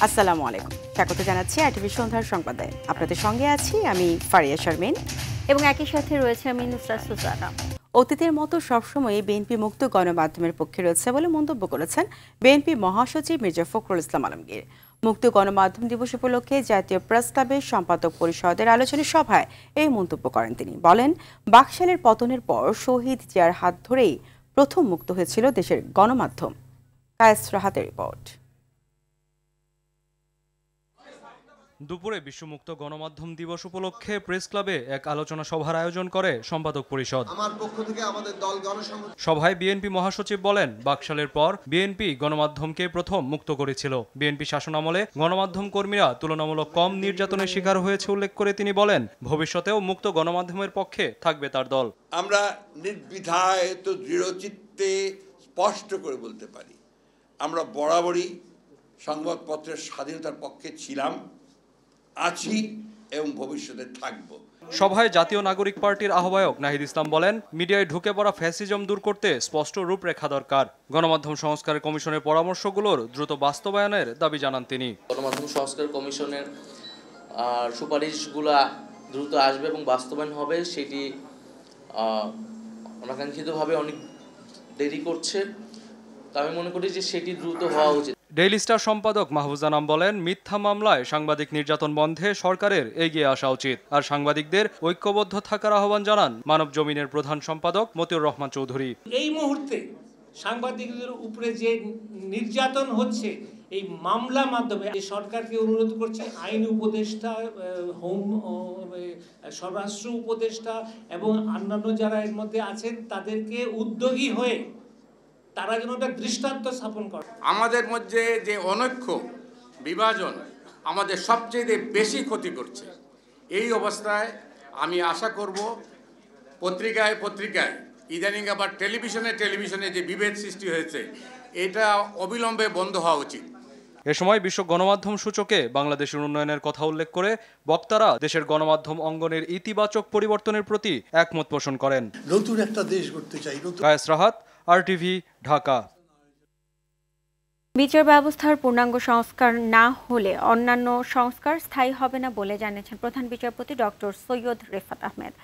আসসালামু আলাইকুম, স্বাগত জানাচ্ছি আরটিভি সন্ধ্যার সংবাদে। আপনাদের সঙ্গে আছি আমি ফারিয়া শারমিন এবং একই সাথে রয়েছে আমি নুসরাত সুজানা। অতীতের মতো সবসময় বিএনপি মুক্ত গণমাধ্যমের পক্ষে রয়েছে বলে মন্তব্য করেছেন বিএনপি মহাসচিব মির্জা ফখরুল ইসলাম আলমগীর। মুক্ত গণমাধ্যম দিবস উপলক্ষে জাতীয় প্রেস ক্লাবের সম্পাদক পরিষদের আলোচনা সভায় এই মন্তব্য করেন তিনি। বলেন, বাকশালের পতনের পর শহীদ জিয়ার হাত ধরেই প্রথম মুক্ত হয়েছিল দেশের গণমাধ্যম। কায়েস রাহাতের রিপোর্ট। দুপুরে বিশ্বমুক্ত গণমাধ্যম দিবস উপলক্ষে প্রেস ক্লাবে এক আলোচনা সভার আয়োজন করে সম্পাদক পরিষদ। সভায় বিএনপি মহাসচিব বলেন, বাকশালের পর বিএনপি গণমাধ্যমকে প্রথম মুক্ত করেছিল। বিএনপি শাসনামলে গণমাধ্যম কর্মীরা তুলনামূলক কম নির্যাতনের শিকার হয়েছে উল্লেখ করে তিনি বলেন, ভবিষ্যতেও মুক্ত গণমাধ্যমের পক্ষে থাকবে তার দল। আমরা নির্দ্বিধায় তো দৃঢ়চিত্তে স্পষ্ট করে বলতে পারি, আমরা বরাবরই সংবাদপত্রের স্বাধীনতার পক্ষে ছিলাম, আছি এবং ভবিষ্যতে থাকব। সভায় জাতীয় নাগরিক পার্টির আহ্বায়ক নাহিদ ইসলাম বলেন, মিডিয়ায় ঢুকে পড়া ফ্যাসিজম দূর করতে স্পষ্ট রূপরেখা দরকার। গণমাধ্যম সংস্কার কমিশনের পরামর্শগুলোর দ্রুত বাস্তবায়নের দাবি জানান তিনি। গণমাধ্যম সংস্কার কমিশনের সুপারিশগুলা দ্রুত আসবে এবং বাস্তবায়ন হবে, সেটি অনাকাঙ্ক্ষিতভাবে অনেক দেরি করছে। তা আমি মনে করি যে সেটি দ্রুত হওয়া উচিত। ডেইলি স্টার সম্পাদক মাহফুজা নাম বলেন, মিথ্যা মামলায় সাংবাদিক নির্যাতন বন্ধে সরকারের এগিয়ে আসা উচিত, আর সাংবাদিকদের ঐক্যবদ্ধ থাকার আহ্বান জানান মানব জমিনের প্রধান সম্পাদক মতিউর রহমান চৌধুরী। এই মুহূর্তে সাংবাদিকদের উপরে যে নির্যাতন হচ্ছে এই মামলা মাধ্যমে সরকারকে অনুরোধ করছে, আইন উপদেষ্টা, হোম স্বরাষ্ট্র উপদেষ্টা এবং অন্যান্য যারা এর মধ্যে আছেন তাদেরকে উদ্যোগী হয়ে তারা যেন একটা দৃষ্টান্ত স্থাপন করে। আমাদের মধ্যে যে অনৈক্য বিভাজন আমাদের সবচেয়ে বেশি ক্ষতি করছে। এই অবস্থায় আমি আশা করব পত্রিকায় ইদানিং আবার টেলিভিশনে যে বিভেদ সৃষ্টি হয়েছে এটা অবিলম্বে বন্ধ হওয়া উচিত। এ সময় বিশ্ব গণমাধ্যম সূচকে বাংলাদেশের উন্নয়নের কথা উল্লেখ করে বক্তারা দেশের গণমাধ্যম অঙ্গনের ইতিবাচক পরিবর্তনের প্রতি একমত পোষণ করেন। নতুন একটা দেশ গড়তে চাই। কায়েস রাহাত, আরটিভি, ঢাকা। বিচার ব্যবস্থার পূর্ণাঙ্গ সংস্কার না হলে অন্যান্য সংস্কার স্থায়ী হবে না বলে জানিয়েছেন প্রধান বিচারপতি ডক্টর সৈয়দ রেফাত আহমেদ।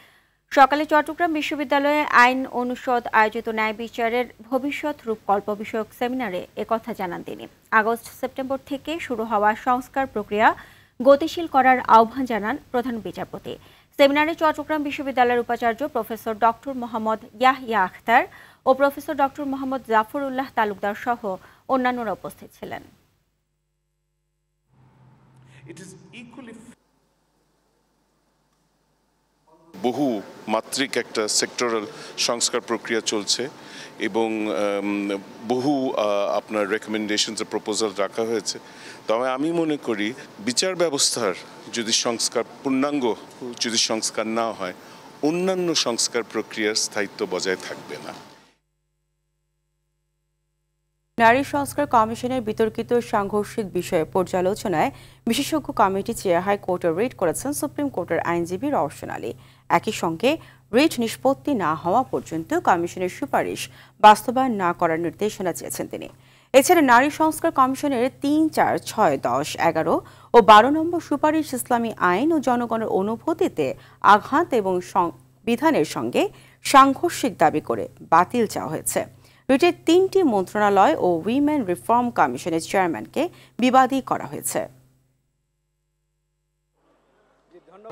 সকালে চট্টগ্রাম বিশ্ববিদ্যালয়ে আইন অনুষদ আয়োজিত ন্যায় বিচারের ভবিষ্যৎ রূপকল্প বিষয়ক সেমিনারে একথা জানান তিনি। আগস্ট-সেপ্টেম্বর থেকে শুরু হওয়া সংস্কার প্রক্রিয়া গতিশীল করার আহ্বান জানান প্রধান বিচারপতি। সেমিনারে চট্টগ্রাম বিশ্ববিদ্যালয়ের উপাচার্য প্রফেসর ডক্টর মোহাম্মদ ইয়াহিয়া আখতার ও প্রফেসর ডক্টর মোহাম্মদ জাফর উল্লাহ তালুকদার সহ অন্যান্যরা উপস্থিত ছিলেন। বহু মাত্রিক একটা সেক্টরাল সংস্কার প্রক্রিয়া চলছে এবং বহু আপনার রেকমেন্ডেশনস ও প্রপোজাল রাখা হয়েছে। তবে আমি মনে করি বিচার ব্যবস্থার যদি পূর্ণাঙ্গ সংস্কার না হয়, অন্যান্য সংস্কার প্রক্রিয়ার স্থায়িত্ব বজায় থাকবে না। নারী সংস্কার কমিশনের বিতর্কিত সাংঘর্ষিক বিষয়ে পর্যালোচনায় বিশেষজ্ঞ কমিটি চেয়ে হাইকোর্টে রিট করেছেন সুপ্রিম কোর্টের আইনজীবী রওশন আলী। একই সঙ্গে রিট নিষ্পত্তি না হওয়া পর্যন্ত কমিশনের সুপারিশ বাস্তবায়ন না করার নির্দেশনা চেয়েছেন তিনি। এছাড়া নারী সংস্কার কমিশনের ৩, ৪, ৬, ১০, ১১ ও ১২ নম্বর সুপারিশ ইসলামী আইন ও জনগণের অনুভূতিতে আঘাত এবং সংবিধানের সঙ্গে সাংঘর্ষিক দাবি করে বাতিল চাওয়া হয়েছে। রিটের ৩টি মন্ত্রণালয় ও উইমেন রিফর্ম কমিশনের চেয়ারম্যানকে বিবাদী করা হয়েছে।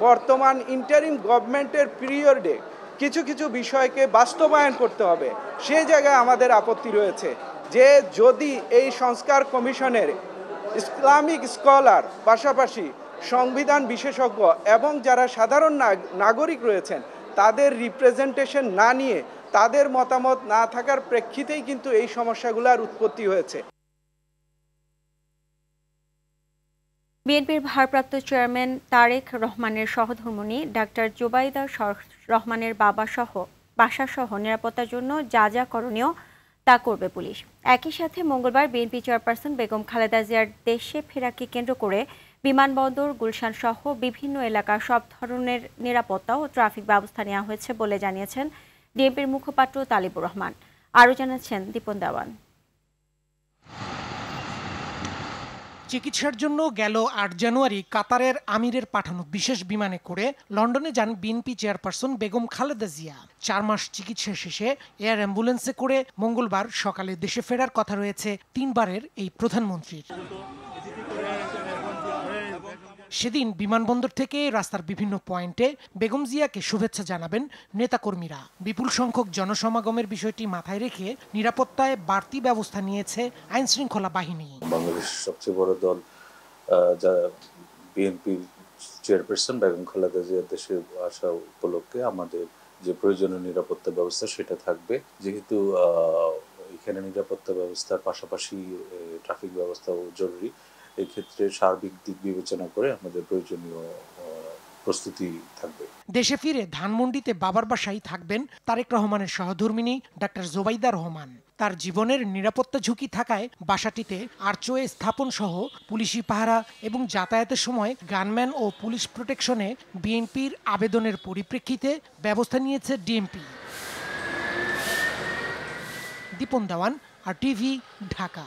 বর্তমান ইন্টারিম গভর্নমেন্টের পিরিয়ডে কিছু কিছু বিষয়কে বাস্তবায়ন করতে হবে, সেই জায়গায় আমাদের আপত্তি রয়েছে যে যদি এই সংস্কার কমিশনের ইসলামিক স্কলার পাশাপাশি সংবিধান বিশেষজ্ঞ এবং যারা সাধারণ নাগরিক রয়েছেন তাদের রিপ্রেজেন্টেশন না নিয়ে, তাদের মতামত না থাকার প্রেক্ষিতেই কিন্তু এই সমস্যাগুলোর উৎপত্তি হয়েছে। বিএনপির ভারপ্রাপ্ত চেয়ারম্যান তারেক রহমানের সহধর্মিণী ডাক্তার জুবাইদা রহমানের বাসাসহ নিরাপত্তার জন্য যা যা করণীয় তা করবে পুলিশ। একই সাথে মঙ্গলবার বিএনপি চেয়ারপারসন বেগম খালেদা জিয়ার দেশে ফেরাকে কেন্দ্র করে বিমানবন্দর, গুলশান সহ বিভিন্ন এলাকার সব ধরনের নিরাপত্তা ও ট্রাফিক ব্যবস্থা নেওয়া হয়েছে বলে জানিয়েছেন ডিএমপির মুখপাত্র তালিবুর রহমান। আরও জানাচ্ছেন দীপন দেওয়ান। চিকিৎসার জন্য গেল ৮ জানুয়ারি কাতারের আমিরের পাঠানো বিশেষ বিমানে করে লন্ডনে যান বিএনপি চেয়ারপারসন বেগম খালেদা জিয়া। 4 মাস চিকিৎসা শেষে এয়ার অ্যাম্বুলেন্সে করে মঙ্গলবার সকালে দেশে ফেরার কথা রয়েছে 3 বারের এই প্রধানমন্ত্রীর। সেদিন বিমানবন্দর থেকে রাস্তার বিভিন্ন পয়েন্টে বেগম জিয়াকে শুভেচ্ছা জানাবেন নেতাকর্মীরা। বিপুল সংখ্যক জনসমাগমের বিষয়টি মাথায় রেখে নিরাপত্তায় বাড়তি ব্যবস্থা নিয়েছে আইন শৃঙ্খলা বাহিনী। বাংলাদেশের সবচেয়ে বড় দল যা বিএনপি চেয়ারপারসন বেগম খালেদা জিয়া দেশে আসা উপলক্ষে আমাদের যে প্রয়োজনীয় নিরাপত্তা ব্যবস্থা সেটা থাকবে। যেহেতু এখানে নিরাপত্তা ব্যবস্থার পাশাপাশি ট্রাফিক ব্যবস্থাও জরুরি, এক্ষেত্রে সার্বিক দিক বিবেচনা করে আমাদের প্রয়োজনীয় প্রস্তুতি থাকবে। দেশে ফিরে ধানমন্ডিতে বাবার বাসায় থাকবেন তারেক রহমানের সহধর্মিণী ডাক্তার জোবাইদা রহমান। তার জীবনের নিরাপত্তা ঝুঁকি থাকায় বাসাটিতে আর্চওয়ে স্থাপন সহ পুলিশি পাহারা এবং যাতায়াতের সময় গানম্যান ও পুলিশ প্রোটেকশনে বিএনপির আবেদনের পরিপ্রেক্ষিতে ব্যবস্থা নিয়েছে ডিএমপি। দীপন দেওয়ান, RTV, ঢাকা।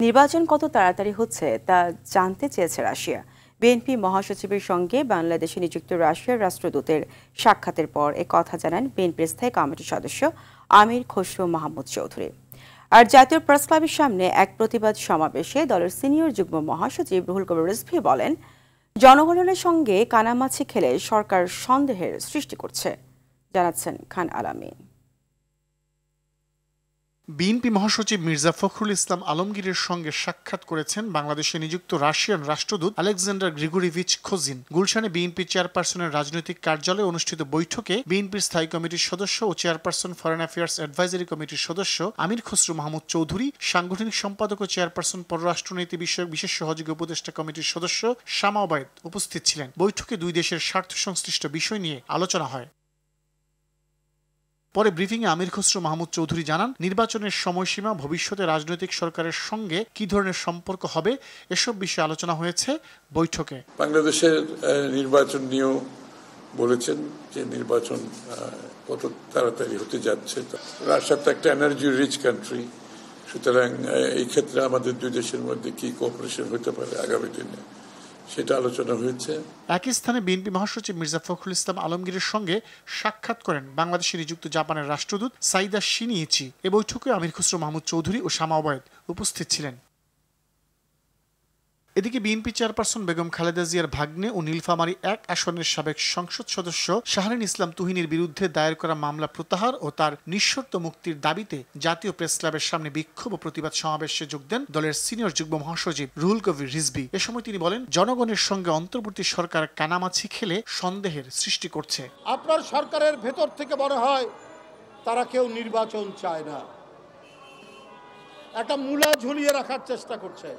নির্বাচন কত তাড়াতাড়ি হচ্ছে তা জানতে চেয়েছে রাশিয়া। বিএনপি মহাসচিবের সঙ্গে বাংলাদেশে নিযুক্ত রাশিয়ার রাষ্ট্রদূতের সাক্ষাতের পর কথা জানান বিএনপির স্থায়ী কমিটির সদস্য আমির খসরু মাহমুদ চৌধুরী। আর জাতীয় প্রেস ক্লাবের সামনে এক প্রতিবাদ সমাবেশে দলের সিনিয়র যুগ্ম মহাসচিব রুহুল কবির রিজভী বলেন, জনগণের সঙ্গে কানামাছি খেলে সরকার সন্দেহের সৃষ্টি করছে। জানাচ্ছেন খান আলামিন। বিএনপি মহাসচিব মির্জা ফখরুল ইসলাম আলমগীরের সঙ্গে সাক্ষাৎ করেছেন বাংলাদেশে নিযুক্ত রাশিয়ান রাষ্ট্রদূত আলেকজান্ডার গ্রিগোরিভিচ খোজিন। গুলশানে বিএনপি চেয়ারপারসনের রাজনৈতিক কার্যালয়ে অনুষ্ঠিত বৈঠকে বিএনপির স্থায়ী কমিটির সদস্য ও চেয়ারপারসন ফরেন অ্যাফেয়ার্স অ্যাডভাইজারি কমিটির সদস্য আমির খসরু মাহমুদ চৌধুরী, সাংগঠনিক সম্পাদক ও চেয়ারপারসন পররাষ্ট্রনীতি বিষয়ক বিশেষ সহযোগী উপদেষ্টা কমিটির সদস্য শামা ওবায়েদ উপস্থিত ছিলেন। বৈঠকে দুই দেশের স্বার্থ সংশ্লিষ্ট বিষয় নিয়ে আলোচনা হয়। পরে ব্রিফিংয়ে আমির খসরু মাহমুদ চৌধুরী জানান, নির্বাচনের সময়সীমা, ভবিষ্যতে রাজনৈতিক সরকারের সঙ্গে কি ধরনের সম্পর্ক হবে এসব বিষয়ে আলোচনা হয়েছে বৈঠকে। বাংলাদেশের নির্বাচন নিয়েও বলেছেন যে নির্বাচন কত তাড়াতাড়ি হতে যাচ্ছে। রাশিয়া তো একটা এনার্জি রিচ কান্ট্রি, সুতরাং এই ক্ষেত্রে আমাদের দুই দেশের মধ্যে কি কোঅপারেশন হতে পারে আগামী দিনে সেটা আলোচনা হয়েছে। একই স্থানে বিএনপি মহাসচিব মির্জা ফখরুল ইসলাম আলমগীরের সঙ্গে সাক্ষাৎ করেন বাংলাদেশে নিযুক্ত জাপানের রাষ্ট্রদূত সাইদা শিনিইচি। এ বৈঠকে আমির খসরু মাহমুদ চৌধুরী ও শামা ওবায়েদ উপস্থিত ছিলেন। এদিকে বিএনপি চেয়ারপারসন বেগম খালেদা জিয়ার ভাগ্নে ও নীলফামারী 1 আসনের সাবেক সংসদ সদস্য শাহরিন ইসলাম তুহিনের বিরুদ্ধে দায়ের করা মামলা প্রত্যাহার ও তার নিঃশর্ত মুক্তির দাবিতে জাতীয় প্রেস ক্লাবের সামনে বিক্ষোভ ও প্রতিবাদ সমাবেশে যোগ দেন দলের সিনিয়র যুগ্ম মহাসচিব রুহুল কবির রিজভী। এ সময় তিনি বলেন, জনগণের সঙ্গে অন্তর্বর্তী সরকার কানামাছি খেলে সন্দেহের সৃষ্টি করছে। আপনার সরকারের ভেতর থেকে মনে হয় তারা কেউ নির্বাচন চায় না, একটা মূলা ঝুলিয়ে রাখার চেষ্টা করছে।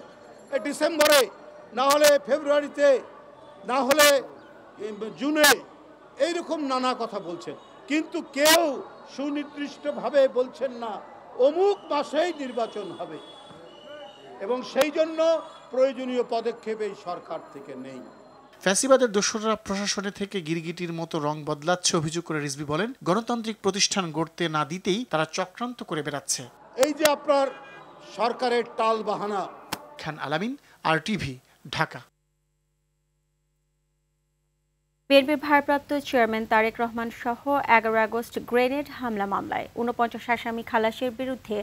ডিসেম্বরে না হলে ফেব্রুয়ারিতে না হলে জুনে এইরকম নানা কথা বলছেন, কিন্তু কেউ সুনির্দিষ্টভাবে বলছেন না অমুক মাসেই নির্বাচন হবে, এবং সেই জন্য প্রয়োজনীয় পদক্ষেপ এই সরকার থেকে নেই। ফ্যাসিবাদের দোসররা প্রশাসনে থেকে গিরগিটির মতো রং বদলাচ্ছে অভিযোগ করে রিজভী বলেন, গণতান্ত্রিক প্রতিষ্ঠান গড়তে না দিতেই তারা চক্রান্ত করে বেড়াচ্ছে। এই যে আপনার সরকারের টাল বাহানা। খান আলামিন, RTV, ঢাকা। বিএনপির ভারপ্রাপ্ত চেয়ারম্যান তারেক রহমান সহ 11 আগস্ট গ্রেনেড হামলা মামলায় 49 আসামি খালাসের বিরুদ্ধে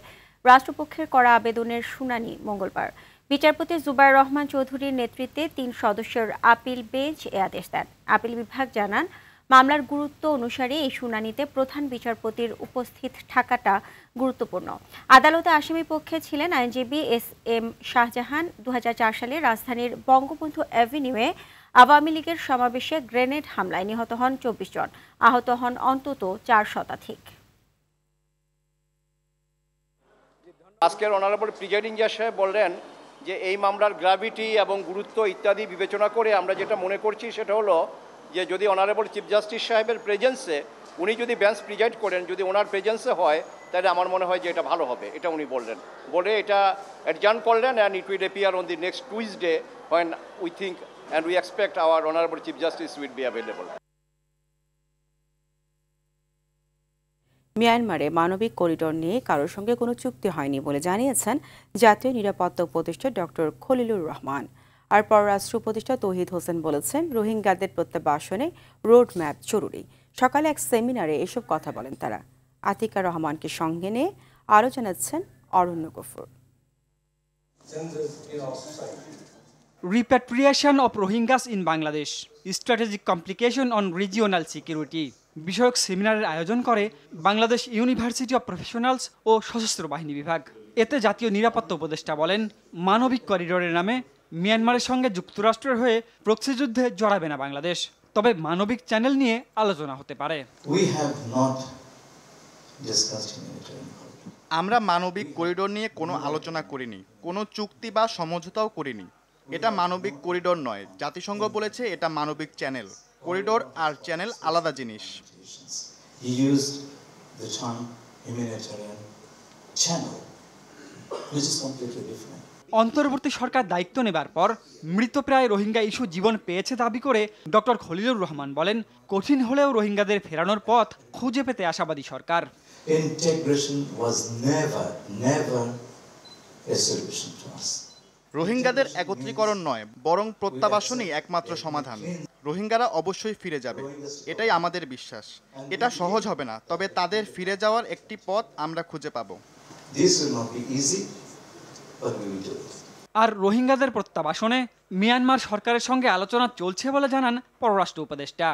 রাষ্ট্রপক্ষের করা আবেদনের শুনানি মঙ্গলবার। বিচারপতি জুবায়ের রহমান চৌধুরীর নেতৃত্বে 3 সদস্যের আপিল বেঞ্চ এ আদেশ দেন। আপিল বিভাগ জানান, মামলার গুরুত্ব অনুসারে এই শুনানিতে প্রধান বিচারপতির উপস্থিত থাকাটা গুরুত্বপূর্ণ। আদালতে আসামি পক্ষে ছিলেন আইনজীবী SM শাহজাহান। 2004 সালে রাজধানীর বঙ্গবন্ধু অ্যাভিনিউয়ে আওয়ামী লীগের সমাবেশে গ্রেনেড হামলায় নিহত হন 24 জন, আহত হন অন্তত 4 শতাধিক। আজকের অনারেবল প্রিজাইডিং জাজ সাহেব বললেন যে এই মামলার গ্র্যাভিটি এবং গুরুত্ব ইত্যাদি বিবেচনা করে আমরা যেটা মনে করছি সেটা হলো যে যদি অনারেবল চিফ জাস্টিস সাহেবের প্রেজেন্সে উনি যদি বেঞ্চ প্রিজাইড করেন, যদি ওনার প্রেজেন্সে হয়, তাহলে আমার মনে হয় যে এটা ভালো হবে, এটা উনি বললেন। বলে এটা অ্যাডজার্ন করলেন, and it will appear on the next Tuesday when we think and we expect our honorable chief justice will be available. মিয়ানমারে মানবিক করিডোর নিয়ে কারোর সঙ্গে কোনো চুক্তি হয়নি বলে জানিয়েছেন জাতীয় নিরাপত্তা উপদেষ্টা ডক্টর খলিলুর রহমান। আর পররাষ্ট্র উপদেষ্টা তৌহিদ হোসেন বলেছেন, রোহিঙ্গাদের প্রত্যাবাসনে রোড ম্যাপ জরুরি। সকালে এক সেমিনারে এসব কথা বলেন তারা। আতিকা রহমানকে সঙ্গে নিয়ে আরও জানাচ্ছেন অরণ্য Gafur. Repatriation of Rohingyas in Bangladesh, Strategic Complication on Regional Security বিষয়ক সেমিনারের আয়োজন করে বাংলাদেশ ইউনিভার্সিটি অব প্রফেশনালস ও সশস্ত্র বাহিনী বিভাগ। এতে জাতীয় নিরাপত্তা উপদেষ্টা বলেন, মানবিক করিডোরের নামে মিয়ানমারের সঙ্গে যুক্তরাষ্ট্রের হয়ে প্রক্সি যুদ্ধে জড়াবে না বাংলাদেশ, তবে মানবিক চ্যানেল নিয়ে আলোচনা হতে পারে। আমরা মানবিক করিডোর নিয়ে কোনো আলোচনা করিনি, কোনো চুক্তি বা সমঝোতাও করিনি। এটা মানবিক করিডোর নয়, জাতিসংঘ বলেছে এটা মানবিক চ্যানেল। করিডোর আর চ্যানেল আলাদা জিনিস। অন্তর্বর্তী সরকার দায়িত্ব নেবার পর মৃতপ্রায় রোহিঙ্গা ইস্যু জীবন পেয়েছে দাবি করে ডক্টর খলিলুর রহমান বলেন, কঠিন হলেও রোহিঙ্গাদের ফেরানোর পথ খুঁজে পেতে আশাবাদী সরকার। রোহিঙ্গাদের একত্রীকরণ নয়, বরং প্রত্যাবাসনই একমাত্র সমাধান। রোহিঙ্গারা অবশ্যই ফিরে যাবে, এটাই আমাদের বিশ্বাস। এটা সহজ হবে না, তবে তাদের ফিরে যাওয়ার একটি পথ আমরা খুঁজে পাব। আর রোহিঙ্গাদের প্রত্যাবাসনে মিয়ানমার সরকারের সঙ্গে আলোচনা চলছে বলে জানান পররাষ্ট্র উপদেষ্টা।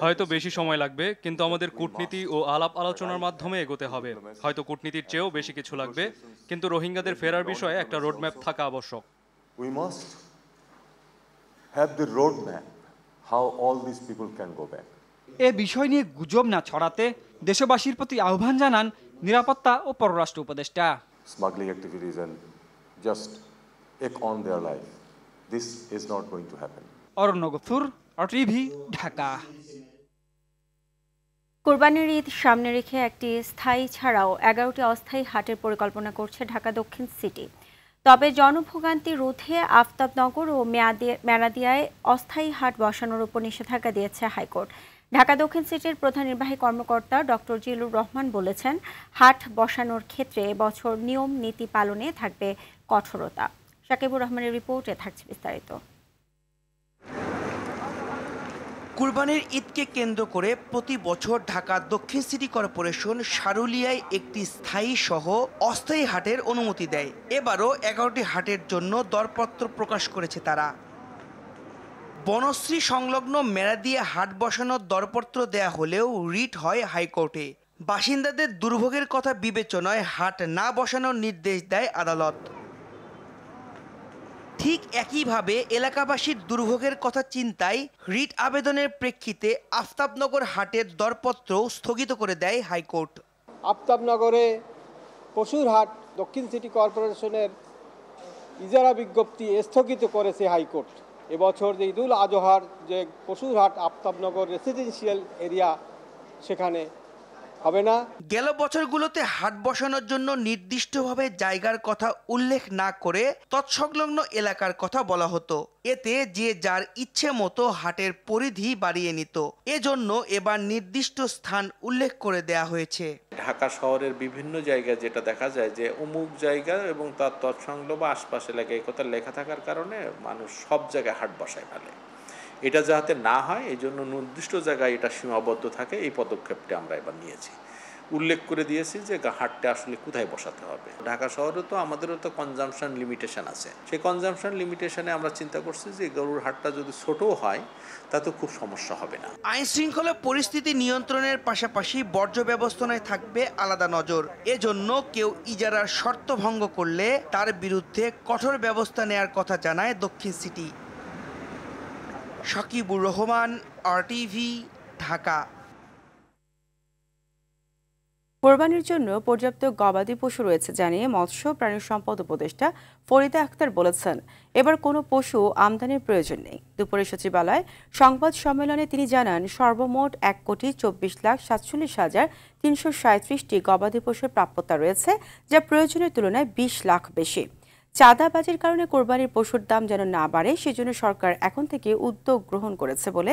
হয়তো বেশি সময় লাগবে, কিন্তু আমাদের কূটনীতি ও আলাপ আলোচনার মাধ্যমে এগোতে হবে। হয়তো কূটনীতির চেয়েও বেশি কিছু লাগবে, কিন্তু রোহিঙ্গাদের ফেরার বিষয়ে একটা রোডম্যাপ থাকা আবশ্যক। We must have the roadmap how all these people can go back. এ বিষয় নিয়ে গুজব না ছড়াতে দেশবাসীর প্রতি আহ্বান জানান নিরাপত্তা ও পররাষ্ট্র উপদেষ্টা। Smuggling activities and just take on their life. This is not going to happen. Aranya Gafur, TV, Dhaka. কোরবানির ঈদ সামনে রেখে একটি স্থায়ী ছাড়াও 11টি অস্থায়ী হাটের পরিকল্পনা করছে ঢাকা দক্ষিণ সিটি। তবে জনভোগান্তি রোধে আফতাবনগর ও মেরাদিয়ায় অস্থায়ী হাট বসানোর উপর নিষেধাজ্ঞা দিয়েছে হাইকোর্ট। ঢাকা দক্ষিণ সিটির প্রধান নির্বাহী কর্মকর্তা ডক্টর জিলুর রহমান বলেছেন, হাট বসানোর ক্ষেত্রে এবছর নিয়ম নীতি পালনে থাকবে কঠোরতা। সাকিবুর রহমানের রিপোর্টে থাকছে বিস্তারিত। কুরবানির ঈদকে কেন্দ্র করে প্রতি বছর ঢাকা দক্ষিণ সিটি কর্পোরেশন সারুলিয়ায় একটি স্থায়ী সহ অস্থায়ী হাটের অনুমতি দেয়। এবারও 11টি হাটের জন্য দরপত্র প্রকাশ করেছে তারা। বনশ্রী সংলগ্ন মেরাদিয়া হাট বসানোর দরপত্র দেয়া হলেও রিট হয় হাইকোর্টে। বাসিন্দাদের দুর্ভোগের কথা বিবেচনায় হাট না বসানোর নির্দেশ দেয় আদালত। ঠিক একইভাবে এলাকাবাসীর দুর্ভোগের কথা চিন্তায় রিট আবেদনের প্রেক্ষিতে আফতাবনগর হাটের দরপত্র স্থগিত করে দেয় হাইকোর্ট। আফতাবনগরে পশুর হাট দক্ষিণ সিটি কর্পোরেশনের ইজারা বিজ্ঞপ্তি স্থগিত করেছে হাইকোর্ট। এবছর যে ঈদুল আজহার যে পশুর হাট আফতাবনগর রেসিডেন্সিয়াল এরিয়া সেখানে হবে না। গেল বছরগুলোতে হাট বসানোর জন্য নির্দিষ্টভাবে জায়গার কথা উল্লেখ না করে তৎসংলগ্ন এলাকার কথা বলা হতো। এতে যে যার ইচ্ছে মতো হাটের পরিধি বাড়িয়ে নিত। এজন্য এবার নির্দিষ্ট স্থান উল্লেখ করে দেয়া হয়েছে। ঢাকা শহরের বিভিন্ন জায়গায় যেটা দেখা যায় যে অমুক জায়গা এবং তার তৎসংলগ্ন বা আশপাশ এলাকায় কথা লেখা থাকার কারণে মানুষ সব জায়গায় হাট বসায় ফেলে। এটা যাতে না হয় এই জন্য নির্দিষ্ট জায়গায় এটা সীমাবদ্ধ থাকে, এই পদক্ষেপটা আমরা এবার নিয়েছি। উল্লেখ করে দিয়েছি যে হাটটা আসলে কোথায় বসাতে হবে। ঢাকা শহরে তো আমাদেরও তো কনজাম্পশন লিমিটেশন আছে। সেই কনজাম্পশন লিমিটেশনে আমরা চিন্তা করছি যে গরুর হাটটা যদি ছোটও হয় তাতে খুব সমস্যা হবে না। আইন শৃঙ্খলা পরিস্থিতি নিয়ন্ত্রণের পাশাপাশি বর্জ্য ব্যবস্থাপনায় থাকবে আলাদা নজর। এজন্য কেউ ইজারার শর্ত ভঙ্গ করলে তার বিরুদ্ধে কঠোর ব্যবস্থা নেয়ার কথা জানায় দক্ষিণ সিটি। সাকিবুর রহমান, আরটিভি, ঢাকা। কোরবানির জন্য পর্যাপ্ত গবাদি পশু রয়েছে জানিয়ে মৎস্য প্রাণী সম্পদ উপদেষ্টা ফরিদা আক্তার বলেছেন, এবার কোনো পশু আমদানির প্রয়োজন নেই। দুপুরে সচিবালয় সংবাদ সম্মেলনে তিনি জানান, সর্বমোট 1,24,47,337টি গবাদি পশুর প্রাপ্যতা রয়েছে, যা প্রয়োজনের তুলনায় 20 লাখ বেশি। চাঁদাবাজির কারণে কোরবানির পশুর দাম যেন না বাড়ে, সেজন্য সরকার এখন থেকে উদ্যোগ গ্রহণ করেছে বলে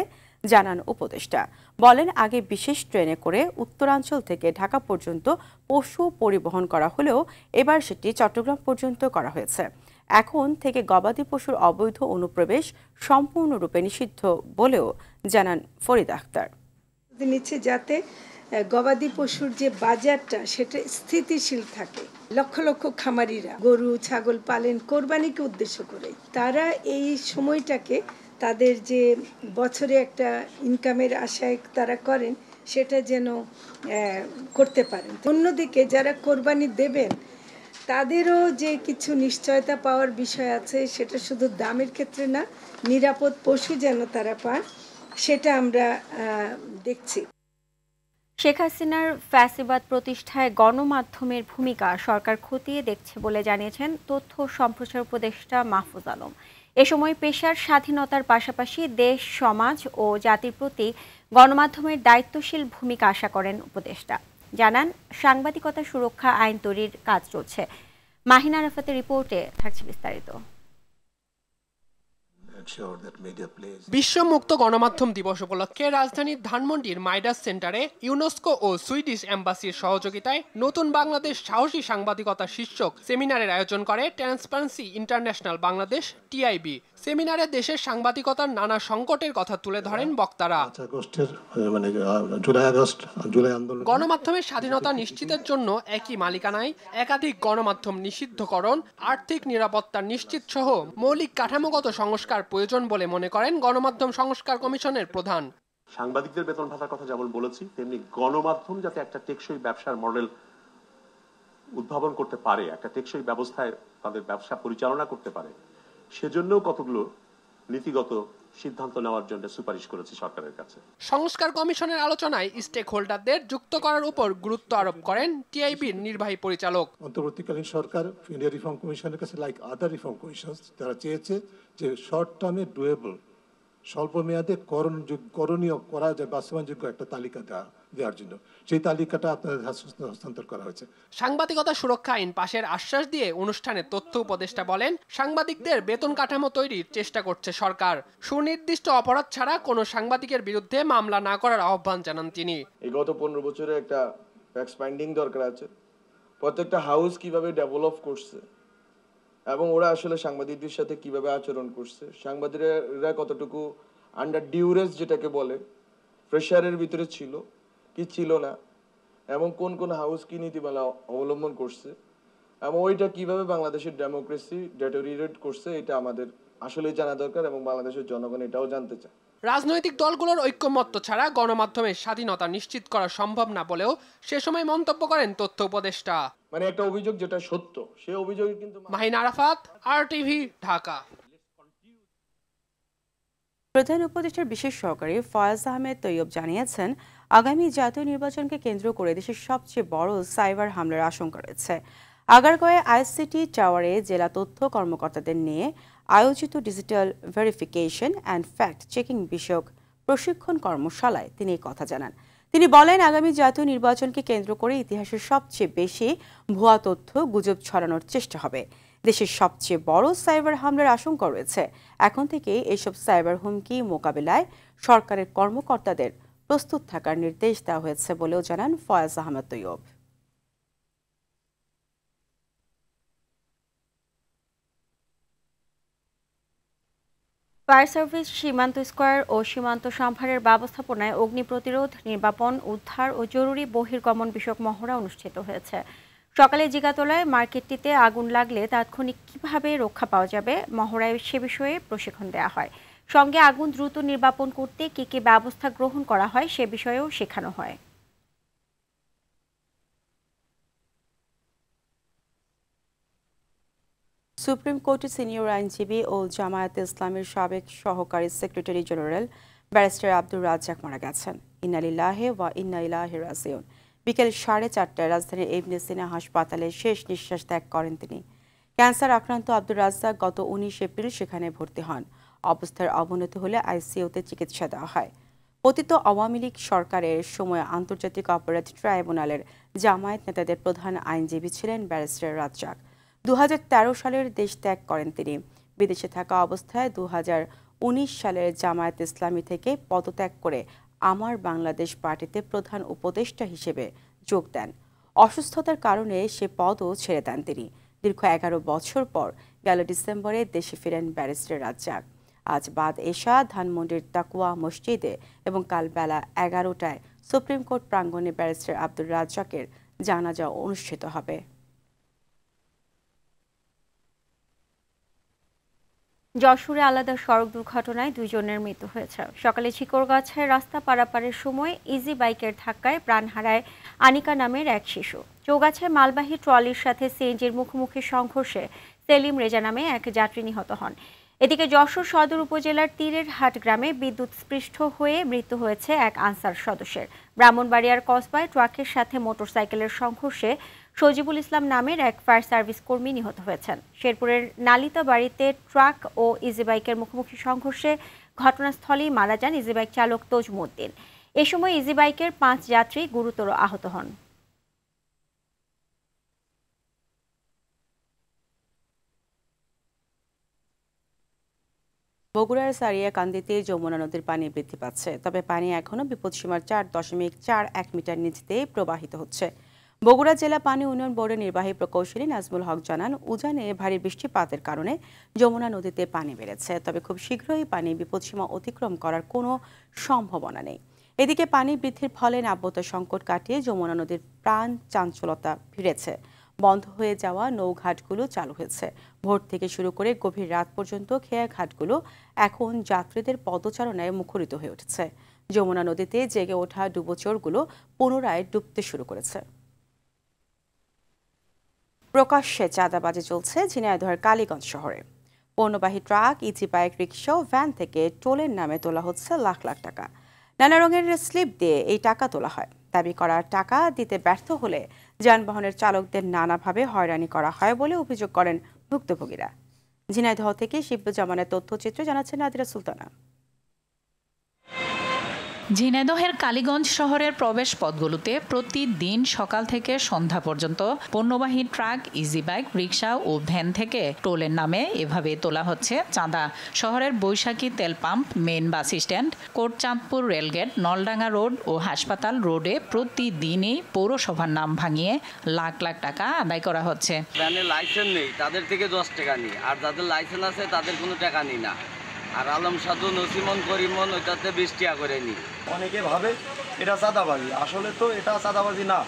জানান উপদেষ্টা। বলেন, আগে বিশেষ ট্রেনে করে উত্তরাঞ্চল থেকে ঢাকা পর্যন্ত পশু পরিবহন করা হলেও এবার সেটি চট্টগ্রাম পর্যন্ত করা হয়েছে। এখন থেকে গবাদি পশুর অবৈধ অনুপ্রবেশ সম্পূর্ণরূপে নিষিদ্ধ বলেও জানান ফরিদ আক্তার। নিচ্ছে যাতে গবাদি পশুর যে বাজারটা সেটা স্থিতিশীল থাকে। লক্ষ লক্ষ খামারিরা গরু ছাগল পালন কোরবানিকে উদ্দেশ্য করে তারা এই সময়টাকে তাদের যে বছরে একটা ইনকামের আশায় তারা করেন সেটা যেন করতে পারেন। অন্যদিকে যারা কোরবানি দেবেন তাদেরও যে কিছু নিশ্চয়তা পাওয়ার বিষয় আছে, সেটা শুধু দামের ক্ষেত্রে না, নিরাপদ পশু যেন তারা পান সেটা আমরা দেখছি। শেখ হাসিনার ফ্যাসিবাদ প্রতিষ্ঠায় গণমাধ্যমের ভূমিকা সরকার খতিয়ে দেখছে বলে জানিয়েছেন তথ্য সম্প্রচার উপদেষ্টা মাহফুজ আলম। এ সময় পেশার স্বাধীনতার পাশাপাশি দেশ, সমাজ ও জাতির প্রতি গণমাধ্যমের দায়িত্বশীল ভূমিকা আশা করেন উপদেষ্টা। জানান, সাংবাদিকতা সুরক্ষা আইন তৈরির কাজ চলছে। মাহিনা আরাফাতের রিপোর্টে থাকছে বিস্তারিত। বিশ্ব মুক্ত গণমাধ্যম দিবস উপলক্ষে রাজধানীর ধানমন্ডির মাইডাস সেন্টারে ইউনেস্কো ও সুইডিশ এম্বাসির সহযোগিতায় নতুন বাংলাদেশ সাহসী সাংবাদিকতা শীর্ষক সেমিনারের আয়োজন করে ট্রান্সপারেন্সি ইন্টারন্যাশনাল বাংলাদেশ টিআইবি। সেমিনারে দেশের সাংবাদিকতার নানা সংকটের কথা তুলে ধরেন বক্তারা। গণমাধ্যমের স্বাধীনতা নিশ্চিতের জন্য একই মালিকানায় একাধিক গণমাধ্যম নিষিদ্ধকরণ, আর্থিক নিরাপত্তা নিশ্চিত সহ মৌলিক কাঠামোগত সংস্কার প্রয়োজন বলে মনে করেন গণমাধ্যম সংস্কার কমিশনের প্রধান। সাংবাদিকদের বেতন ভাতার কথা যেমন বলেছি, তেমনি গণমাধ্যম যাতে একটা টেকসই ব্যবসার মডেল উদ্ভাবন করতে পারে, একটা টেকসই ব্যবস্থায় তাদের ব্যবসা পরিচালনা করতে পারে, সেজন্যও কতগুলো নীতিগত সিদ্ধান্ত নেওয়ার জন্য সুপারিশ করেছি সরকারের কাছে। সংস্কার কমিশনের আলোচনায় স্টেক হোল্ডারদের যুক্ত করার উপর গুরুত্ব আরোপ করেন টিআইবির নির্বাহী পরিচালক। অন্তর্বর্তীকালীন সরকার ইন্ডিয়া রিফর্ম কমিশনের কাছে লাইক আদার রিফর্ম কমিশনস তারা চেয়েছে যে শর্ট টার্মে ডুয়েবল, স্বল্প মেয়াদে করণীয় করা যায় বাস্তবায়নযোগ্য একটা তালিকা দেওয়ার জন্য সেই তালিকাটা আপনাদের হস্তান্তর করা হয়েছে। সাংবাদিকতা সুরক্ষা আইন পাশের আশ্বাস দিয়ে অনুষ্ঠানে তথ্য উপদেষ্টা বলেন, সাংবাদিকদের বেতন কাঠামো তৈরির চেষ্টা করছে সরকার। সুনির্দিষ্ট অপরাধ ছাড়া কোনো সাংবাদিকের বিরুদ্ধে মামলা না করার আহ্বান জানান তিনি। এই গত 15 বছরে একটা ফ্যাক্ট ফাইন্ডিং দরকার আছে, প্রত্যেকটা হাউস কিভাবে ডেভেলপ করছে এবং ওরা আসলে সাংবাদিকদের সাথে কিভাবে আচরণ করছে, সাংবাদিকরা কতটুকু আন্ডার ডিউরেস যেটাকে বলে প্রেশারের ভিতরে ছিল কি ছিল না, এবং কোন কোন হাউস কি নীতিমালা অবলম্বন করছে এবং ওইটা কিভাবে বাংলাদেশের ডেমোক্রেসি ডেটোরিয়েট করছে, এটা আমাদের আসলে জানা দরকার এবং বাংলাদেশের জনগণ এটাও জানতে চায়। রাজনৈতিক দলগুলোর ঐক্যমত্য ছাড়া গণমাধ্যমের স্বাধীনতা নিশ্চিত করা সম্ভব না বলেও সে সময় মন্তব্য করেন তথ্য উপদেষ্টা। মানে একটা অভিযোগ যেটা সত্য, সেই অভিযোগ কিন্তু। মাহিনা আরাফাত, RTV, ঢাকা। প্রধান উপদেষ্টার বিশেষ সহকারী ফয়াজ আহমেদ তৈয়ব জানিয়েছেন, আগামী জাতীয় নির্বাচনকে কেন্দ্র করে দেশের সবচেয়ে বড় সাইবার হামলার আশঙ্কা রয়েছে। আগারগাঁওয়ে আইসিটি টাওয়ারে জেলা তথ্য কর্মকর্তাদের নিয়ে আয়োজিত digital verification and fact checking বিষয়ক প্রশিক্ষণ কর্মশালায় তিনি এই কথা জানান। তিনি বলেন, আগামী জাতীয় নির্বাচনকে কেন্দ্র করে ইতিহাসের সবচেয়ে বেশি ভুয়া তথ্য গুজব ছড়ানোর চেষ্টা হবে। দেশের সবচেয়ে বড় সাইবার হামলার আশঙ্কা রয়েছে। এখন থেকে এইসব সাইবার হুমকি মোকাবিলায় সরকারের কর্মকর্তাদের প্রস্তুত থাকার নির্দেশ দেওয়া হয়েছে বলেও জানান ফয়াজ আহমেদ তৈয়ব। ফায়ার সার্ভিস সীমান্ত স্কয়ার ও সীমান্ত সম্ভারের ব্যবস্থাপনায় অগ্নি প্রতিরোধ, নির্বাপন, উদ্ধার ও জরুরি বহির্গমন বিষয়ক মহড়া অনুষ্ঠিত হয়েছে। সকালে জিগাতলায় মার্কেটটিতে আগুন লাগলে তাৎক্ষণিক কিভাবে রক্ষা পাওয়া যাবে মহড়ায় সে বিষয়ে প্রশিক্ষণ দেওয়া হয়। সঙ্গে আগুন দ্রুত নির্বাপন করতে কী কী ব্যবস্থা গ্রহণ করা হয় সে বিষয়েও শেখানো হয়। সুপ্রিম কোর্টের সিনিয়র আইনজীবী ও জামায়াতে ইসলামের সাবেক সহকারী secretary general barrister Abdur Razzaq মারা গেছেন। ইন্না লিল্লাহি ওয়া ইন্না ইলাইহি রাজিউন। বিকেল 4:30টায় রাজধানীর ইবনে সিনা হাসপাতালে শেষ নিঃশ্বাস ত্যাগ করেন তিনি। ক্যান্সার আক্রান্ত আব্দুর রাজ্জাক গত 19 এপ্রিল সেখানে ভর্তি হন। অবস্থার অবনতি হলে আইসিইউতে চিকিৎসা দেওয়া হয়। পতিত আওয়ামী লীগ সরকারের সময় আন্তর্জাতিক অপরাধ ট্রাইব্যুনালের জামায়াত নেতাদের প্রধান আইনজীবী ছিলেন ব্যারিস্টার রাজ্জাক। 2013 সালের দেশ ত্যাগ করেন তিনি। বিদেশে থাকা অবস্থায় 2019 সালের জামায়াত ইসলামী থেকে পদত্যাগ করে আমার বাংলাদেশ পার্টিতে প্রধান উপদেষ্টা হিসেবে যোগ দেন। অসুস্থতার কারণে সে পদও ছেড়ে দেন তিনি। দীর্ঘ 11 বছর পর গেল ডিসেম্বরে দেশে ফিরেন ব্যারিস্টার রাজ্জাক। আজ বাদ এশা ধানমন্ডির তাকুয়া মসজিদে এবং কাল বেলা 11টায় সুপ্রিম কোর্ট প্রাঙ্গণে ব্যারিস্টার আব্দুর রাজ্জাকের জানাজা অনুষ্ঠিত হবে। যশোরে আলাদা সড়ক দুর্ঘটনায় 2 জনের মৃত্যু হয়েছে। সকালে ছিকরগাছায় রাস্তা পারাপারের সময় ইজি বাইকের ধাক্কায় প্রাণ হারায় আনিকা নামের এক শিশু। চৌগাছায় মালবাহী ট্রলির সাথে সিএনজির মুখোমুখি সংঘর্ষে সেলিম রেজা নামে এক যাত্রী নিহত হন। এদিকে যশোর সদর উপজেলার তীরের হাট গ্রামে বিদ্যুৎস্পৃষ্ট হয়ে মৃত্যু হয়েছে এক আনসার সদস্যের। ব্রাহ্মণবাড়িয়ার কসবায় ট্রাকের সাথে মোটরসাইকেলের সংঘর্ষে সজিবুল ইসলাম নামের এক ফায়ার সার্ভিস কর্মী নিহত হয়েছেন। শেরপুরের নালিতা বাড়িতে ট্রাক ও ইজিবাইকের মুখোমুখি সংঘর্ষে ঘটনাস্থলেই মারা যান ইজিবাইক চালক তজমুদ্দিন। এ সময় ইজিবাইকের 5 যাত্রী গুরুতর আহত হন। বগুড়ার সারিয়াকান্দিতে যমুনা নদীর পানি বৃদ্ধি পাচ্ছে, তবে পানি এখনও বিপদসীমার 4.41 মিটার নিচ দিয়ে প্রবাহিত হচ্ছে। বগুড়া জেলা পানি উন্নয়ন বোর্ডের নির্বাহী প্রকৌশলী নাজমুল হক জানান, উজানে ভারী বৃষ্টিপাতের কারণে যমুনা নদীতে পানি বেড়েছে, তবে খুব শীঘ্রই পানি বিপদসীমা অতিক্রম করার কোনো সম্ভাবনা নেই। এদিকে পানি বৃদ্ধির ফলে নাব্যতা সংকট কাটিয়ে যমুনা নদীর প্রাণ চাঞ্চলতা ফিরেছে। বন্ধ হয়ে যাওয়া নৌঘাটগুলো চালু হয়েছে। ভোর থেকে শুরু করে গভীর রাত পর্যন্ত খেয়াঘাটগুলো এখন যাত্রীদের পদচারণায় মুখরিত হয়ে উঠেছে। যমুনা নদীতে জেগে ওঠা ডুবোচরগুলো পুনরায় ডুবতে শুরু করেছে। প্রকাশ্যে চাঁদাবাজি চলছে ঝিনাইদহের কালীগঞ্জ শহরে। পণ্যবাহী ট্রাক, ইজি বাইক, রিকশা ও ভ্যান থেকে টোলের নামে তোলা হচ্ছে লাখ লাখ টাকা। নানা রঙের স্লিপ দিয়ে এই টাকা তোলা হয়। দাবি করা টাকা দিতে ব্যর্থ হলে যানবাহনের চালকদের নানাভাবে হয়রানি করা হয় বলে অভিযোগ করেন ভুক্তভোগীরা। ঝিনাইদহ থেকে শিবুজ্জামানের তথ্যচিত্র জানাচ্ছেন নাদিরা সুলতানা। ঝিনাইদহের কালীগঞ্জ শহরের প্রবেশ পথগুলোতে প্রতিদিন সকাল থেকে সন্ধ্যা পর্যন্ত পণ্যবাহী ট্রাক, ইজি বাইক, রিকশা ও ভ্যান থেকে টোলের নামে এভাবে তোলা হচ্ছে চাঁদা। শহরের বৈশাখী তেল pump, main bus stand, Kotchandpur rail gate, Naldanga road ও হাসপাতাল রোডে প্রতিদিনই পৌরসভার নাম ভাঙিয়ে লাখ লাখ টাকা আদায় করা হচ্ছে। ভ্যানের লাইসেন্স নেই, তাদের থেকে 10 টাকা নিই, আর যাদের লাইসেন্স আছে তাদের কোনো টাকা নিই না। আর আলম সাধু, নসিমন, করিমন ওইটাতে 20 টাকা করে নিই। অনেকে ভাবে এটা চাঁদাবাজি, আসলে তো এটা চাঁদাবাজি না।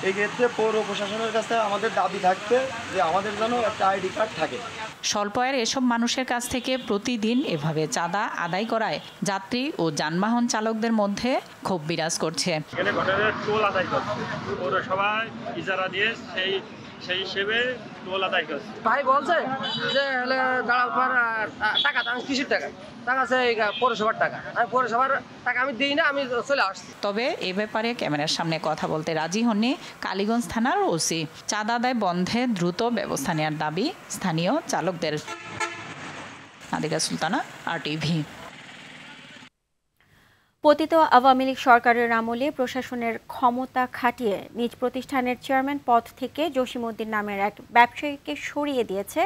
এই ক্ষেত্রে পৌর প্রশাসনের কাছে আমাদের দাবি থাকবে যে আমাদের যেন একটা আইডি কার্ড থাকে। স্বল্প আয়ের এসব মানুষের কাছ থেকে প্রতিদিন এভাবে চাঁদা আদায় করায় যাত্রী ও যানবাহন চালকদের মধ্যে ক্ষোভ বিরাজ করছে। এখানে ঘটনার টোল আদায় করছে পৌরসভা ইজারা দিয়ে, সেই হিসেবে টোল আদায় করছে। ভাই বলছে যে টাকা দাম কিসের টাকা? টাকা আছে পৌরসভার টাকা, আমি পৌরসভার টাকা আমি দিই না, আমি চলে আসছি। তবে এ ব্যাপারে ক্যামেরার সামনে কথা বলতে রাজি হননি কালীগঞ্জ থানার ওসি। চাঁদা আদায় বন্ধে দ্রুত ব্যবস্থা নেওয়ার দাবি স্থানীয় চালকদের। নাদিরা সুলতানা, RTV। পতিত আওয়ামী লীগ সরকারের আমলে প্রশাসনের ক্ষমতা খাটিয়ে নিজ প্রতিষ্ঠানের চেয়ারম্যান পদ থেকে জসিমউদ্দিন নামের এক ব্যবসায়ীকে সরিয়ে দিয়েছে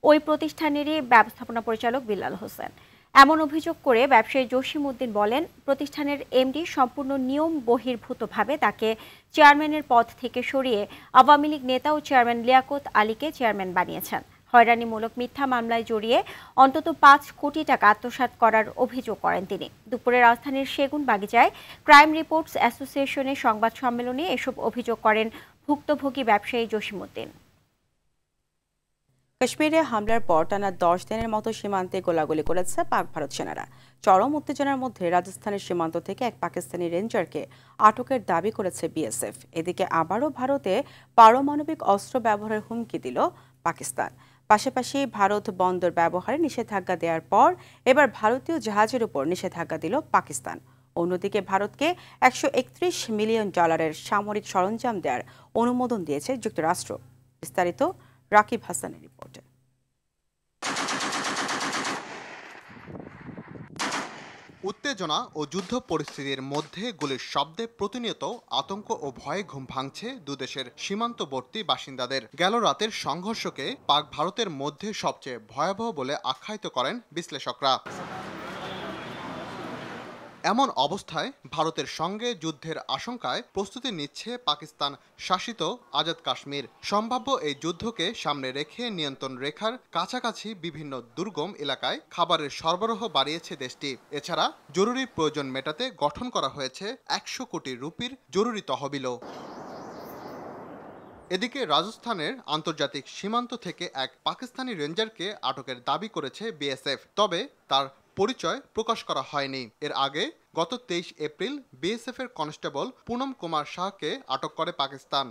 ওই প্রতিষ্ঠানেরই ব্যবস্থাপনা পরিচালক বিল্লাল হোসেন। এমন অভিযোগ করে ব্যবসায়ী জসিমউদ্দিন বলেন, প্রতিষ্ঠানের এমডি সম্পূর্ণ নিয়ম বহির্ভূতভাবে তাকে চেয়ারম্যানের পদ থেকে সরিয়ে আওয়ামী লীগ নেতা ও চেয়ারম্যান লিয়াকত আলীকে চেয়ারম্যান বানিয়েছেন। হয়রানিমূলক মিথ্যা মামলায় জড়িয়ে অন্তত 5 কোটি টাকা আত্মসাৎ করার অভিযোগ করেন তিনি। দুপুরে রাজধানীর সেগুনবাগিচায় ক্রাইম রিপোর্টস অ্যাসোসিয়েশনের সংবাদ সম্মেলনে এসব অভিযোগ করেন ভুক্তভোগী ব্যবসায়ী জসিমউদ্দিন। কাশ্মীরে হামলার পর টানা 10 দিনের মতো সীমান্তে গোলাগুলি করেছে পাক ভারত সেনারা। চরম উত্তেজনার মধ্যে রাজস্থানের সীমান্ত থেকে এক পাকিস্তানি রেঞ্জারকে আটকের দাবি করেছে বিএসএফ। এদিকে আবারও ভারতে পারমাণবিক অস্ত্র ব্যবহারের হুমকি দিল পাকিস্তান। পাশাপাশি ভারত বন্দর ব্যবহারে নিষেধাজ্ঞা দেওয়ার পর এবার ভারতীয় জাহাজের উপর নিষেধাজ্ঞা দিল পাকিস্তান। অন্যদিকে ভারতকে $131 মিলিয়ন সামরিক সরঞ্জাম দেওয়ার অনুমোদন দিয়েছে যুক্তরাষ্ট্র। বিস্তারিত রাকিব হাসানের রিপোর্টে। উত্তেজনা ও যুদ্ধ পরিস্থিতির মধ্যে গুলির শব্দে প্রতিনিয়ত আতঙ্ক ও ভয়ে ঘুম ভাঙছে দুদেশের সীমান্তবর্তী বাসিন্দাদের। গেল রাতের সংঘর্ষকে পাক ভারতের মধ্যে সবচেয়ে ভয়াবহ বলে আখ্যায়িত করেন বিশ্লেষকরা। এমন অবস্থায় ভারতের সঙ্গে যুদ্ধের আশঙ্কায় প্রস্তুতি নিচ্ছে পাকিস্তান শাসিত আজাদ কাশ্মীর। সম্ভাব্য এই যুদ্ধকে সামনে রেখে নিয়ন্ত্রণ রেখার কাছাকাছি বিভিন্ন দুর্গম এলাকায় খাবারের সরবরাহ বাড়িয়েছে দেশটি। এছাড়া জরুরি প্রয়োজন মেটাতে গঠন করা হয়েছে 100 কোটি রুপির জরুরি তহবিলও। এদিকে রাজস্থানের আন্তর্জাতিক সীমান্ত থেকে এক পাকিস্তানি রেঞ্জারকে আটকের দাবি করেছে বিএসএফ, তবে তার পরিচয় প্রকাশ করা হয়নি। এর আগে গত 23 এপ্রিল বিএসএফ এর কনস্টেবল পুনম কুমার শাহকে আটক করে পাকিস্তান।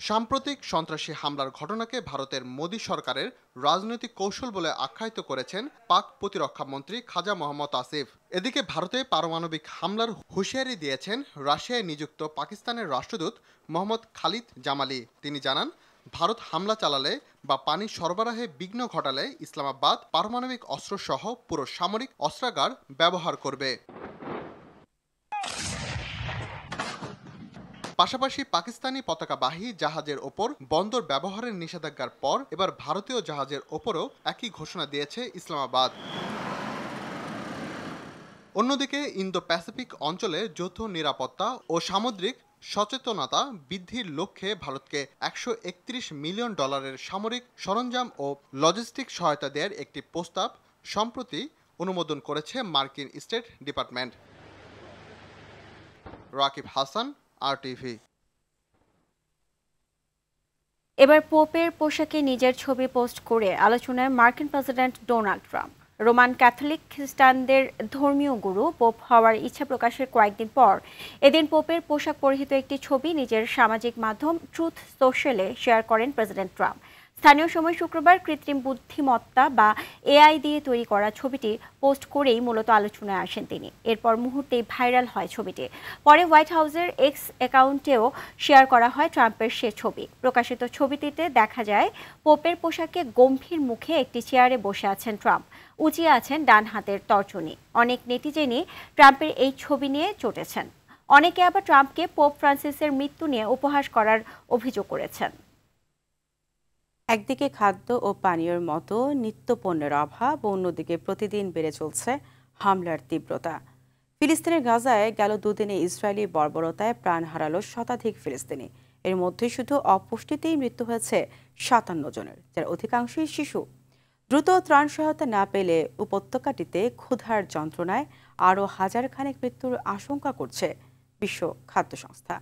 সাম্প্রতিক সন্ত্রাসী হামলার ঘটনাকে ভারতের মোদী সরকারের রাজনৈতিক কৌশল বলে আখ্যায়িত করেছেন পাক প্রতিরক্ষা মন্ত্রী খাজা মোহাম্মদ আসিফ। এদিকে ভারতে পারমাণবিক হামলার হুঁশিয়ারি দিয়েছেন রাশিয়ায় নিযুক্ত পাকিস্তানের রাষ্ট্রদূত মোহাম্মদ খালিদ জামালি। তিনি জানান, ভারত হামলা চালালে বা পানি সরবরাহে বিঘ্ন ঘটালে ইসলামাবাদ পারমাণবিক অস্ত্রসহ পুরো সামরিক অস্ত্রাগার ব্যবহার করবে। পাশাপাশি পাকিস্তানি পতাকাবাহী জাহাজের ওপর বন্দর ব্যবহারের নিষেধাজ্ঞার পর এবার ভারতীয় জাহাজের ওপরও একই ঘোষণা দিয়েছে ইসলামাবাদ। অন্যদিকে ইন্দো প্যাসিফিক অঞ্চলে যৌথ নিরাপত্তা ও সামুদ্রিক সচেতনতা বৃদ্ধির লক্ষ্যে ভারতকে $131 মিলিয়ন সামরিক সরঞ্জাম ও লজিস্টিক সহায়তা দেওয়ার একটি প্রস্তাব সম্প্রতি অনুমোদন করেছে মার্কিন state department. Rakib Hasan, RTV। এবার পোপের পোশাকে নিজের ছবি পোস্ট করে আলোচনায় মার্কিন president Donald Trump. Roman Catholic খ্রিস্টানদের ধর্মীয় গুরু পোপ হওয়ার ইচ্ছা প্রকাশের কয়েকদিন পর এদিন পোপের পোশাক পরিহিত একটি ছবি নিজের সামাজিক মাধ্যম ট্রুথ সোশ্যালে শেয়ার করেন প্রেসিডেন্ট ট্রাম্প। স্থানীয় সময় শুক্রবার কৃত্রিম বুদ্ধিমত্তা বা AI দিয়ে তৈরি করা ছবিটি পোস্ট করেই মূলত আলোচনায় আসেন তিনি। এরপর মুহূর্তেই ভাইরাল হয় ছবিটি। পরে হোয়াইট হাউসের এক্স অ্যাকাউন্টেও শেয়ার করা হয় ট্রাম্পের সে ছবি। প্রকাশিত ছবিটিতে দেখা যায় পোপের পোশাকে গম্ভীর মুখে একটি চেয়ারে বসে আছেন ট্রাম্প, উঁচিয়ে আছেন ডান হাতের তর্জনী। অনেক নেটিজেনই ট্রাম্পের এই ছবি নিয়ে চটেছেন। অনেকে আবার ট্রাম্পকে পোপ ফ্রান্সিসের মৃত্যু নিয়ে উপহাস করার অভিযোগ করেছেন। একদিকে খাদ্য ও পানীয়র মতো নিত্যপণ্যের অভাব, অন্যদিকে প্রতিদিন বেড়ে চলছে হামলার তীব্রতা। ফিলিস্তিনের গাজায় গেল দুদিনে ইসরায়েলি বর্বরতায় প্রাণ হারালো শতাধিক ফিলিস্তিনি। এর মধ্যে শুধু অপুষ্টিতেই মৃত্যু হয়েছে 57 জনের, যার অধিকাংশই শিশু। দ্রুত ত্রাণ সহায়তা না পেলে উপত্যকাটিতে ক্ষুধার যন্ত্রণায় আরও হাজারখানেক মৃত্যুর আশঙ্কা করছে বিশ্ব খাদ্য সংস্থা।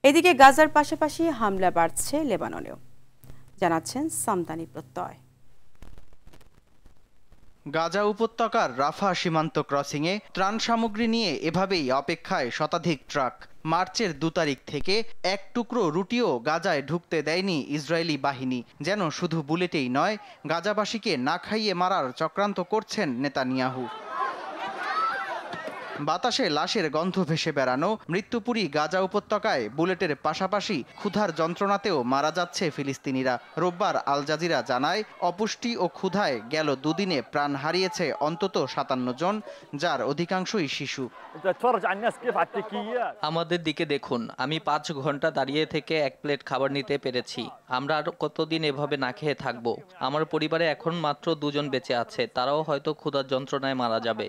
এদিকে গাজার পাশাপাশি হামলা বাড়ছে লেবাননেও, জানাচ্ছেন সামদানি প্রত্যয়। গাজা উপত্যকার রাফা সীমান্ত ক্রসিংয়ে ত্রাণ সামগ্রী নিয়ে এভাবেই অপেক্ষায় শতাধিক ট্রাক। মার্চের 2 তারিখ থেকে এক টুকরো রুটিও গাজায় ঢুকতে দেয়নি ইসরায়েলি বাহিনী। যেন শুধু বুলেটেই নয়, গাজাবাসীকে না খাইয়ে মারার চক্রান্ত করছেন নেতানিয়াহু। বাতাসে লাশের গন্ধ ভেসে বেড়ানো মৃত্যুপুরী গাজা উপত্যকায় বুলেটের পাশাপাশি ক্ষুধার যন্ত্রণাতেও মারা যাচ্ছে ফিলিস্তিনিরা। রোববার আল জাজিরা জানায়, অপুষ্টি ও ক্ষুধায় গেল দুদিনে প্রাণ হারিয়েছে অন্তত 57 জন, যার অধিকাংশই শিশু। আমাদের দিকে দেখুন, আমি 5 ঘন্টা দাঁড়িয়ে থেকে 1 প্লেট খাবার নিতে পেরেছি। আমরা আর কতদিন এভাবে না খেয়ে থাকবো? আমার পরিবারে এখন মাত্র 2 জন বেঁচে আছে, তারাও হয়তো ক্ষুধার যন্ত্রণায় মারা যাবে।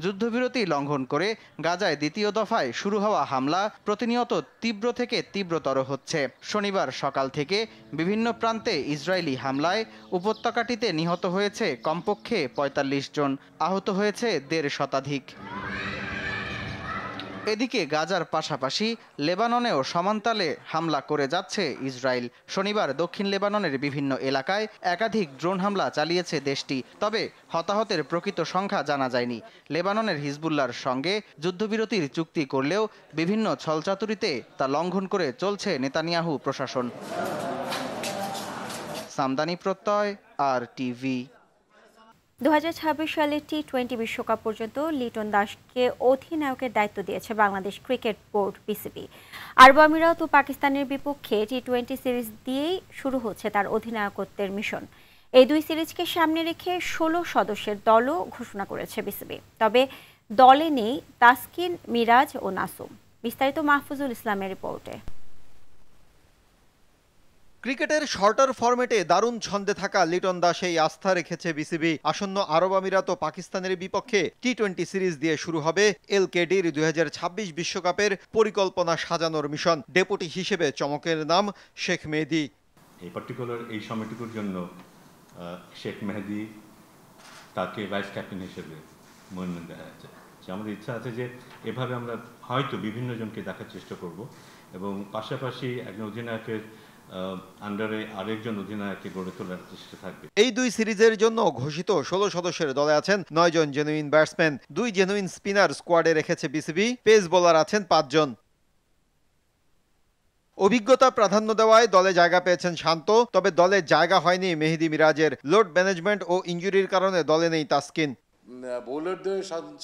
যুদ্ধবিরতি লঙ্ঘন করে গাজায় দ্বিতীয় দফায় শুরু হওয়া হামলা প্রতিনিয়ত তীব্র থেকে তীব্রতর হচ্ছে। শনিবার সকাল থেকে বিভিন্ন প্রান্তে ইসরায়েলি হামলায় উপত্যকাটিতে নিহত হয়েছে কমপক্ষে 45 জন, আহত হয়েছে 1.5 শতাধিক। এদিকে গাজার পাশাপাশি লেবাননেও সমান্তালে হামলা করে যাচ্ছে ইসরায়েল। শনিবার দক্ষিণ লেবাননের বিভিন্ন এলাকায় একাধিক ড্রোন হামলা চালিয়েছে দেশটি, তবে হতাহতের প্রকৃত সংখ্যা জানা যায়নি। লেবাননের হিজবুল্লাহর সঙ্গে যুদ্ধবিরতির চুক্তি করলেও বিভিন্ন ছলচাতুরিতে তা লঙ্ঘন করে চলছে নেতানিয়াহু প্রশাসন। সামদানি প্রত্যয়, RTV। 2026 সালে T20 বিশ্বকাপ পর্যন্ত লিটন দাসকে অধিনায়কের দায়িত্ব দিয়েছে বাংলাদেশ ক্রিকেট বোর্ড BCB। আরব আমিরাত ও পাকিস্তানের বিপক্ষে T20 সিরিজ দিয়েই শুরু হচ্ছে তার অধিনায়কত্বের মিশন। এই দুই সিরিজকে সামনে রেখে 16 সদস্যের দলও ঘোষণা করেছে বিসিবি। তবে দলে নেই তাসকিন, মিরাজ ও নাসুম। বিস্তারিত মাহফুজুল ইসলামের রিপোর্টে। ক্রিকেটের শর্টার ফরম্যাটে দারুণ ছন্দে থাকা লিটন দাসেই আস্থা রেখেছে বিসিবি। আসন্ন আরব আমিরাত ও পাকিস্তানের বিপক্ষে টি-20 সিরিজ দিয়ে শুরু হবে এলকেডির 2026 বিশ্বকাপের পরিকল্পনা সাজানোর মিশন। ডেপুটি হিসেবে চমকের নাম শেখ মেহেদী। এই পার্টিকুলার এই সময়টুকুর জন্য শেখ মেহেদী তাকে ভাইস ক্যাপ্টেন হিসেবে মনোনয়ন দেওয়া হয়েছে। আমাদের ইচ্ছা আছে যে এভাবে আমরা হয়তো বিভিন্ন জনকে দেখার চেষ্টা করব এবং পাশাপাশি একজন অধিনায়কের আন্ডারে আরেকজন অধিনায়ককে গড়ে তোলার চেষ্টা থাকবে। এই দুই সিরিজের জন্য ঘোষিত 16 সদস্যের দলে আছেন 9 জন জেনুইন ব্যাটসম্যান, 2 জেনুইন স্পিনার স্কোয়াডে রেখেছে বিসিবি। পেস বোলার আছেন 5 জন। অভিজ্ঞতা প্রাধান্য দেওয়ায় দলে জায়গা পেয়েছেন শান্ত, তবে দলে জায়গা হয়নি মেহেদী মিরাজের। লোড ম্যানেজমেন্ট ও ইনজুরির কারণে দলে নেই তাসকিন। বোলারদের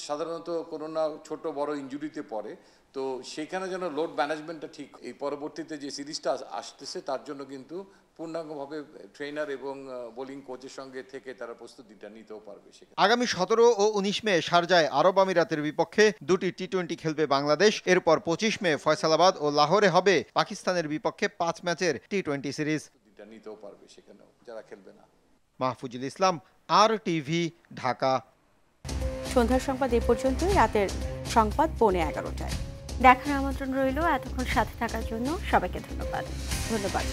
সাধারণত কোনো না ছোট বড় ইনজুরিতে পড়ে, তো সেখানে যেন লোড ম্যানেজমেন্টটা ঠিক এই পরবর্তীতে যে সিরিজটা আসতেছে তার জন্য কিন্তু পূর্ণাঙ্গভাবে ট্রেনার এবং বোলিং কোচের সঙ্গে থেকে তারা প্রস্তুতিটা নিতেও পারবে। আগামী 17 ও 19 মে শারজায় আরব আমিরাতের বিপক্ষে 2টি টি-20 খেলবে বাংলাদেশ। এরপর 25 মে ফয়সালাবাদ ও লাহোরে হবে পাকিস্তানের বিপক্ষে 5 ম্যাচের টি-20 সিরিজ। নিতেও পারবে সেখানেও যারা খেলবে না। মাহফুজুল ইসলাম, RTV, ঢাকা। সন্ধ্যার সংবাদ এ পর্যন্তই। রাতের সংবাদ 11:15টায় দেখার আমন্ত্রণ রইল। এতক্ষণ সাথে থাকার জন্য সবাইকে ধন্যবাদ। ধন্যবাদ।